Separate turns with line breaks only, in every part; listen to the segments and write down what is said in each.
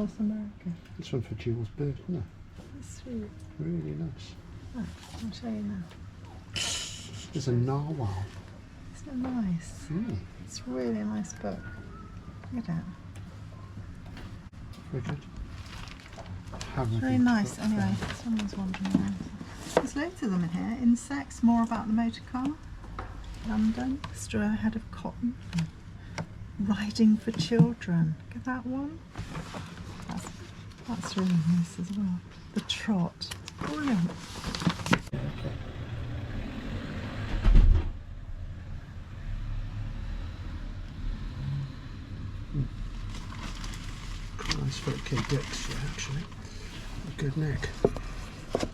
North America.
This one for Jules Bird, isn't it?
That's sweet.
Really nice.
Oh, I'll show you now.
There's a narwhal.
Isn't it nice? It's really a nice book. Look at that.
Very good.
Very nice. Anyway, someone's wandering around. There's loads of them in here. Insects, more about the motor car. London, straw head of cotton. Riding for children. Look at that one. That's really nice as well. The trot. Brilliant.
Nice for K Dicks, yeah, actually. A good neck. I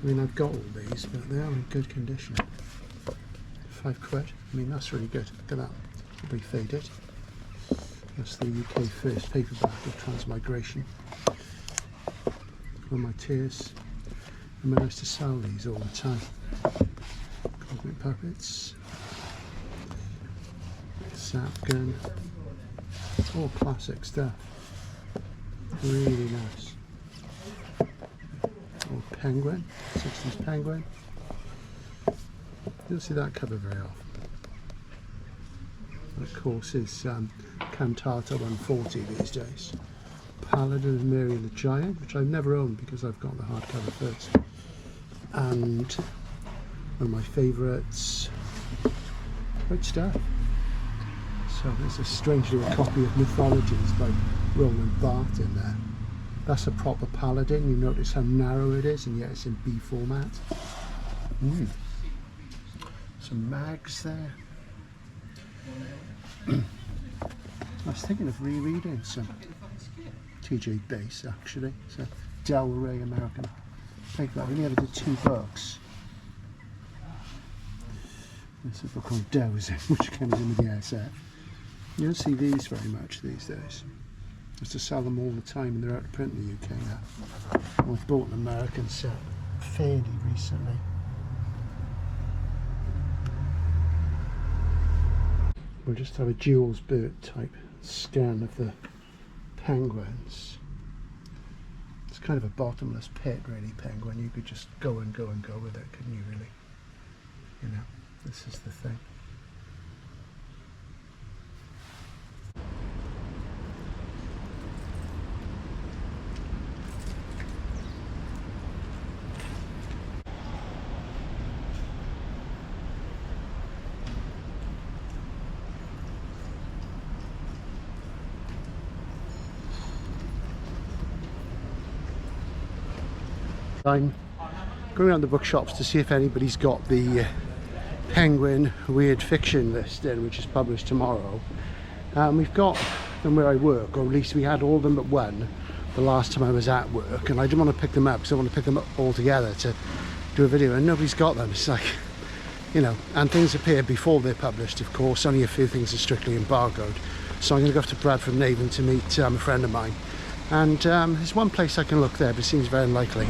mean, I've got all these, but they are in good condition. £5. I mean, that's really good. Look at that. Probably faded. That's the UK first paperback of Transmigration. One of my tears. I managed to sell these all the time. Cosmic Puppets. Sap Gun. All classic stuff. Really nice. Old Penguin, 60s Penguin. You don't see that cover very often. And of course is Cantata 140 these days. Paladin of Mary and the Giant, which I've never owned because I've got the hardcover first. And one of my favourites, great stuff. So there's a strange little copy of Mythologies by Roland Barthes in there. That's a proper Paladin. You notice how narrow it is, and yet it's in B format. Some mags there. I was thinking of rereading some TJ Bass, actually. It's a Del Rey American paperback. I only ever did 2 books. There's a book called Dowsing, which came in with the SF. You don't see these very much these days. I used to sell them all the time, and they're out of print in the UK now. I've bought an American set fairly recently. We'll just have a Jules Bird type scan of the penguins. It's kind of a bottomless pit, really, penguin. You could just go and go and go with it, couldn't you, really? You know, this is the thing. I'm going around the bookshops to see if anybody's got the Penguin Weird Fiction list in, which is published tomorrow. We've got them where I work, or at least we had all of them but one the last time I was at work, and I didn't want to pick them up because I want to pick them up all together to do a video, and nobody's got them. It's like, you know, and things appear before they're published, of course. Only a few things are strictly embargoed. So I'm going to go up to Bradford-on-Avon to meet a friend of mine, and there's one place I can look there, but it seems very unlikely.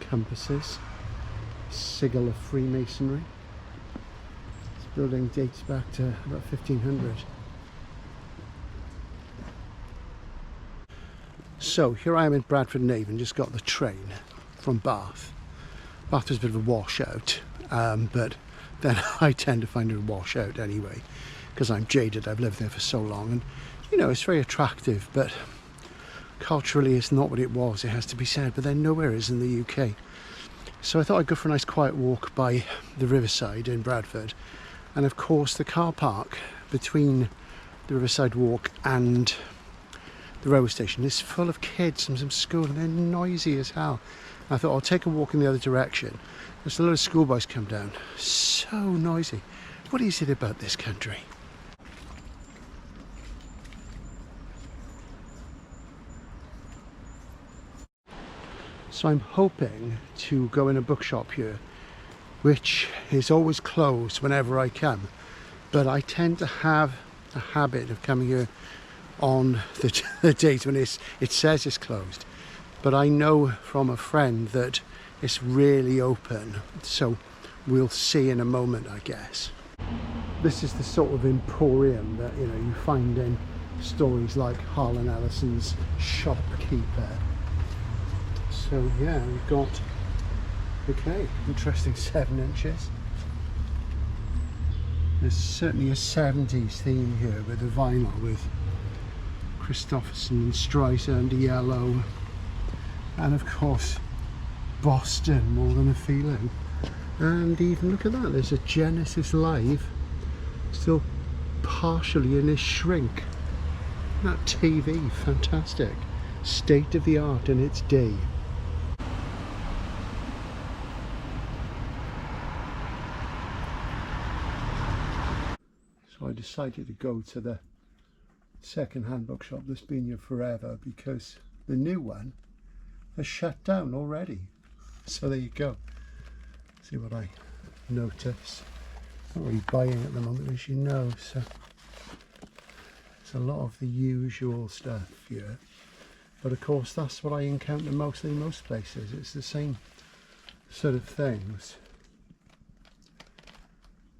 Compasses, sigil of Freemasonry. This building dates back to about 1500. So here I am in Bradford-on-Avon, just got the train from Bath. Bath was a bit of a washout, but then I tend to find it a washout anyway, because I'm jaded. I've lived there for so long, and you know, it's very attractive, but culturally it's not what it was, it has to be said, but then nowhere is in the UK. So I thought I'd go for a nice quiet walk by the riverside in Bradford, and of course the car park between the Riverside Walk and the railway station is full of kids from some school, and they're noisy as hell. I thought I'll take a walk in the other direction. There's a lot of schoolboys come down. So noisy. What is it about this country? So I'm hoping to go in a bookshop here, which is always closed whenever I come. But I tend to have a habit of coming here on the days when it says it's closed. But I know from a friend that it's really open, so we'll see in a moment, I guess. This is the sort of emporium that, you know, you find in stories like Harlan Ellison's Shopkeeper. So yeah, we've got, okay, interesting 7 inches. There's certainly a 70s theme here with the vinyl, with Christopherson and Streisand yellow, and of course Boston, More Than a Feeling. And even look at that, there's a Genesis Live still partially in its shrink. That TV, fantastic, state of the art in its day. So I decided to go to the second-hand bookshop that's been here forever, because the new one has shut down already. So there you go. See what I notice. Not really buying at the moment, as you know, so it's a lot of the usual stuff here. But of course that's what I encounter mostly in most places. It's the same sort of things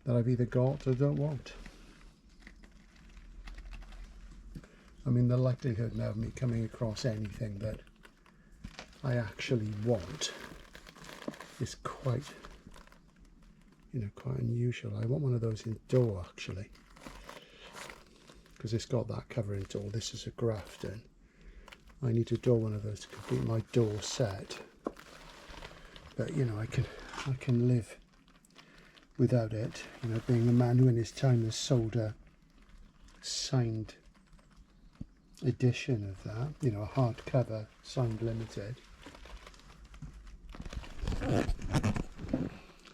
that I've either got or don't want. I mean, the likelihood now of me coming across anything that I actually want is quite, you know, quite unusual. I want one of those in door, actually, because it's got that cover in door. This is a Grafton. I need a door, one of those, to complete my door set. But you know, I can live without it. You know, being a man who in his time has sold a signed edition of that, you know, a hardcover, signed limited.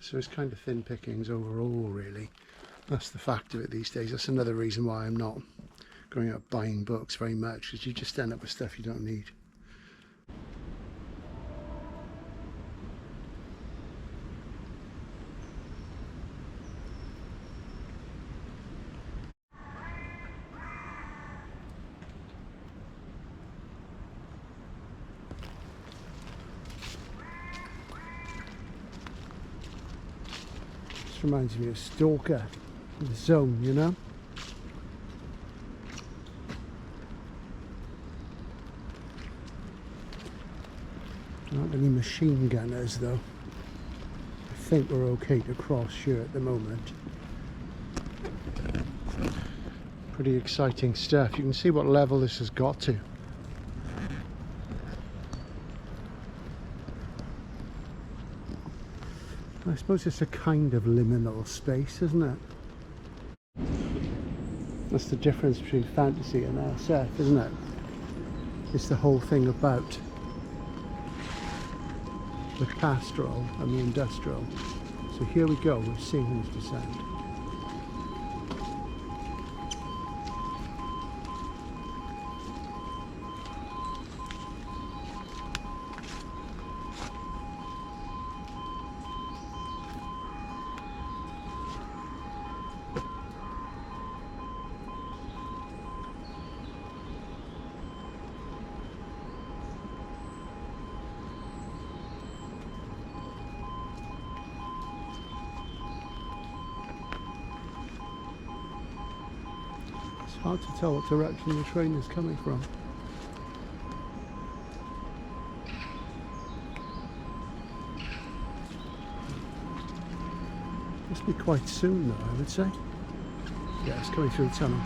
So it's kind of thin pickings overall, really. That's the fact of it these days. That's another reason why I'm not going out buying books very much, because you just end up with stuff you don't need. This reminds me of Stalker, the Zone, you know? Not any machine gunners though. I think we're okay to cross here at the moment. Pretty exciting stuff. You can see what level this has got to. I suppose it's a kind of liminal space, isn't it? That's the difference between fantasy and SF, isn't it? It's the whole thing about the pastoral and the industrial. So here we go, we're seeing his descent. Hard to tell what direction the train is coming from. Must be quite soon though, I would say. Yeah, it's coming through the tunnel.